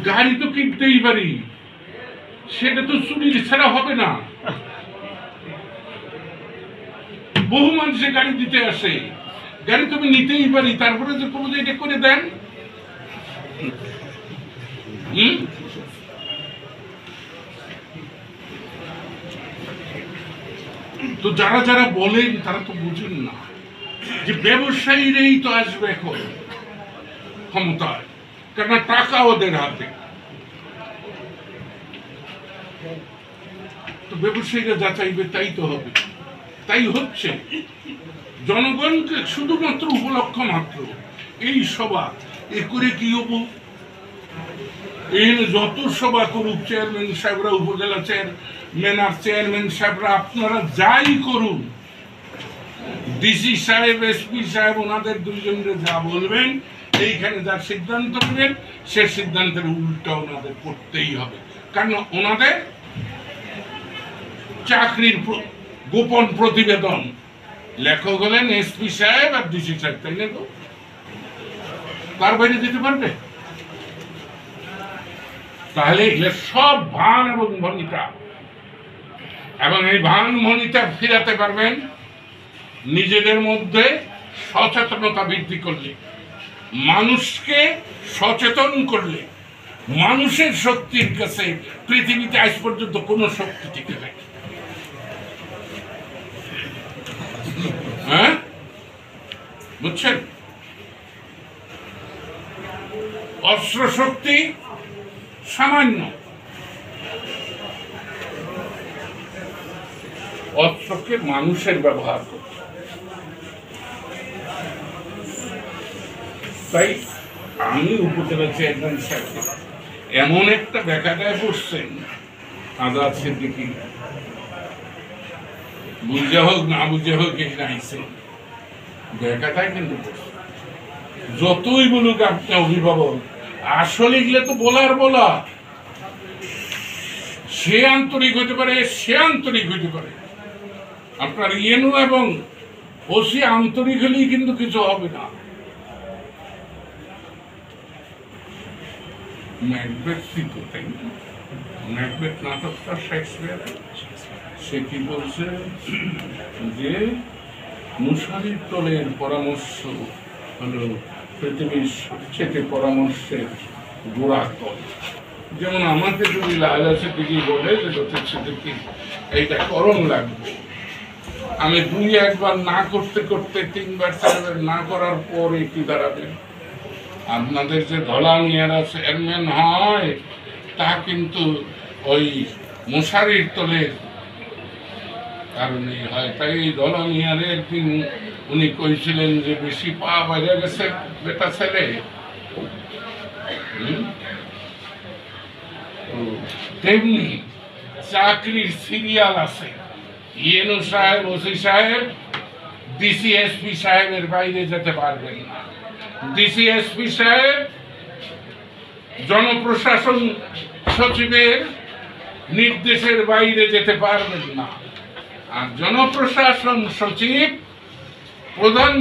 গাড়ি তো কিনতেই পারি, সেটা তো চুরির ছাড়া হবে না। বহু মানুষে গাড়ি দিতে আসে, গাড়ি তুমি নিতেই পারি, তারপরে যে কোনো এটা করে দেন। তো যারা যারা বলেন তারা তো বুঝেন না যে ব্যবসায়ীরাই তো আসবে এখন ক্ষমতায়, কেন টাকা ওদের হাতে। তো ব্যবসায়ীরা যা চাইবে তাই তো হবে, তাই হচ্ছে। জনগণকে শুধুমাত্র উপলক্ষ মাত্র এই সভা এ করে কি হবো? এই যত সভা করুক চেয়ারম্যান সাহেবরা, উপজেলা চেয়ারম্যান আর চেয়ারম্যান সাহেবরা, আপনারা যাই করুন, ডিসি সাহেব এসপি সাহেব ওনাদের দুইজনের যা বলবেন, এইখানে যা সিদ্ধান্ত নেবেন সে সিদ্ধান্তের উল্টা ওনাদের করতেই হবে। কারণ ওনাদের চাকরির গোপন প্রতিবেদন লেখক হলেন এসপি সাহেব আর ডিসি সাহেব, তাই না? তো তার বাইরে দিতে পারবে? তাহলে এগুলো সব ভান এবং ভনিতা, এবং এই ভান ভনিতা ফিরাতে পারবেন নিজেদের মধ্যে সচেতনতা বৃদ্ধি করলে, মানুষকে সচেতন করলে। মানুষের শক্তির কাছে পৃথিবীতে আজ পর্যন্ত কোনো শক্তি টিকে নাই। হ্যাঁ, বুঝছেন? অস্ত্র শক্তি সামান্য, অস্ত্রকে মানুষের ব্যবহার করছে। তাই আমি উপজেলা চেয়ারম্যান সাহেব এমন একটা ব্যাখ্যাটায় বসছেন, আজাদ সিদ্দিকী বুঝে হোক না বুঝে হোক এখানে আইসে ব্যাখ্যাটাই কিন্তু যতই বলুক আপনি অভিভাবক, আসলে এগুলো তো বলা, সে আন্তরিক হতে পারে, সে আন্তরিক হতে পারে। আপনার ইয়েনু এবং ওসি আন্তরিক হলেই কিন্তু কিছু হবে না। ম্যাকবেথ নাটকটা শেক্সপিয়ার, সে কি বলছে যে মুশারির তলের পরামর্শ হলো পৃথিবীর সবচেয়ে পরামর্শের গোড়া তল। যেমন আমাকে যদি লালা সিদ্দিকী বলে যে ডক্টর সিদ্দিকী এইটা করণ লাগবে, আমি 2-1 না করতে করতে 3বার 4বার না করার পরে কি দাঁড়াবে? আপনাদের যে ধলা মিয়ারা চেয়ারম্যান হয় তা কিন্তু ওই মশারির তলের কারণেই হয়। তাই ধলা মিয়ারে একদিন উনি কইছিলেন যে বেশি পা বাজে গেছে বেটা ছেলে। তেমনি চাকরির সিরিয়াল আছে, ইয়েনু সাহেব, ওসি সাহেব, ডিসি এসপি সাহেবের বাইরে যেতে পারবেন না। ডিসি এসপি সাহেব জনপ্রশাসন সচিবের নির্দেশের বাইরে যেতে পারবেন না, আর জনপ্রশাসন সচিব প্রধান